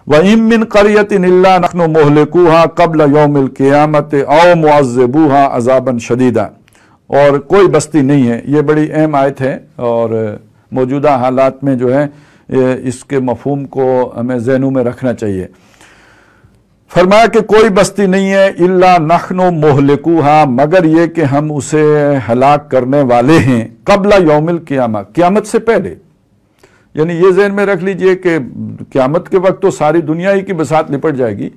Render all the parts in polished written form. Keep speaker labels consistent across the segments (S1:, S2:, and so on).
S1: وَإِن مِّن قَرْيَةٍ إِلَّا نَحْنُ مُهْلِكُوهَا قَبْلَ يَوْمِ الْقِيَامَةِ أَوْ مُعَذِّبُوهَا عَذَابًا شَدِيدًا۔ اور کوئی بستی نہیں ہے، یہ بڑی اہم آیت ہے اور موجودہ حالات میں جو ہے اس کے مفہوم کو ہمیں ذہنوں میں رکھنا چاہیے۔ فرمایا کہ کوئی بستی نہیں ہے الا نحن مہلکوہا، مگر یہ کہ ہم اسے ہلاک کرنے والے ہیں، قبل یوم القیامہ، قیامت سے پہلے۔ یعنی یہ ذہن میں رکھ لیجئے کہ قیامت کے وقت تو ساری دنیا ہی کی بساط نپٹ جائے گی،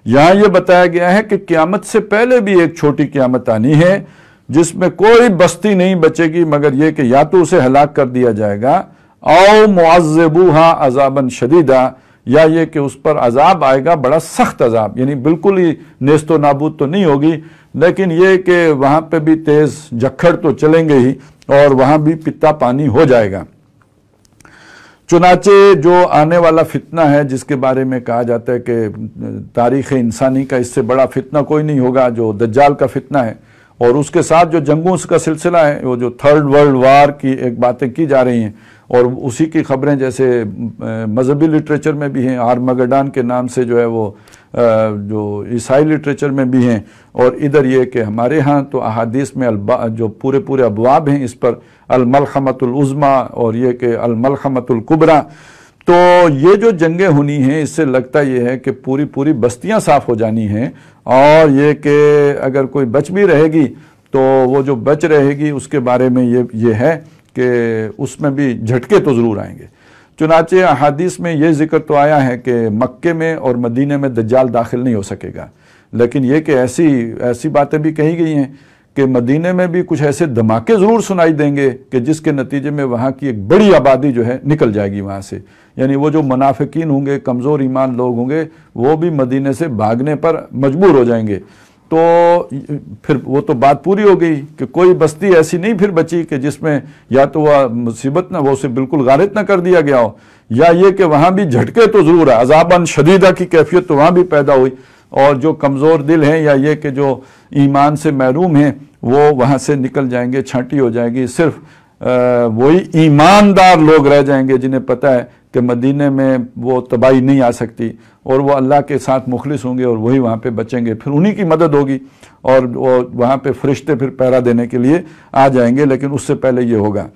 S1: یہاں یہ بتایا گیا ہے کہ قیامت سے پہلے بھی ایک چھوٹی قیامت آنی ہے جس میں کوئی بستی نہیں بچے گی مگر یہ کہ یا تو اسے ہلاک کر دیا جائے گا، او معذبوہا عذابا شدیدا، یا یہ کہ اس پر عذاب آئے گا بڑا سخت عذاب، یعنی بالکل ہی نیست و نابود تو نہیں ہوگی، لیکن یہ کہ وہاں پہ بھی تیز جھکڑ تو چلیں گے ہی اور وہاں بھی پتا پانی ہو جائے گا۔ چنانچہ جو آنے والا فتنہ ہے جس کے بارے میں کہا جاتا ہے کہ تاریخ انسانی کا اس سے بڑا فتنہ کوئی نہیں ہوگا، جو دجال کا فتنہ ہے، اور اس کے ساتھ جو جنگوں کا سلسلہ ہے، وہ جو تھرڈ ورلڈ وار کی ایک باتیں کی جا رہی ہیں اور اسی کی خبریں جیسے مذہبی لٹریچر میں بھی ہیں، آرمگڈان کے نام سے جو ہے وہ جو عیسائی لٹریچر میں بھی ہیں، اور ادھر یہ کہ ہمارے ہاں تو احادیث میں جو پورے ابواب ہیں اس پر الملحمۃ العظمیٰ اور یہ کہ الملحمۃ الکبریٰ، تو یہ جو جنگیں ہونی ہیں اس سے لگتا یہ ہے کہ پوری بستیاں صاف ہو جانی ہیں، اور یہ کہ اگر کوئی بچ بھی رہے گی تو وہ جو بچ رہے گی اس کے بارے میں یہ ہے کہ اس میں بھی جھٹکے تو ضرور آئیں گے۔ چنانچہ احادیث میں یہ ذکر تو آیا ہے کہ مکے میں اور مدینے میں دجال داخل نہیں ہو سکے گا، لیکن یہ کہ ایسی باتیں بھی کہی گئی ہیں کہ مدینے میں بھی کچھ ایسے دھماکے ضرور سنائی دیں گے کہ جس کے نتیجے میں وہاں کی ایک بڑی آبادی جو ہے نکل جائے گی وہاں سے، یعنی وہ جو منافقین ہوں گے، کمزور ایمان لوگ ہوں گے، وہ بھی مدینے سے بھاگنے پر مجبور ہو جائیں گے۔ تو پھر وہ تو بات پوری ہو گئی کہ کوئی بستی ایسی نہیں پھر بچی کہ جس میں یا تو وہ مصیبت نہ، وہ اسے بالکل غارت نہ کر دیا گیا ہو، یا یہ کہ وہاں بھی جھٹکے تو ضرور ہے، عذاباً شدیدہ کی کیفیت تو وہاں بھی پیدا ہوئی، اور جو کمزور دل ہیں یا یہ کہ جو ایمان سے محروم ہیں وہ وہاں سے نکل جائیں گے، چھانٹی ہو جائے گی، صرف وہی ایماندار لوگ رہ جائیں گے جنہیں پتہ ہے کہ مدینے میں وہ تباہی نہیں آ سکتی، اور وہ اللہ کے ساتھ مخلص ہوں گے اور وہی وہاں پہ بچیں گے، پھر انہی کی مدد ہوگی اور وہاں پہ فرشتے پھر پہرا دینے کے لیے آ جائیں گے، لیکن اس سے پہلے یہ ہوگا۔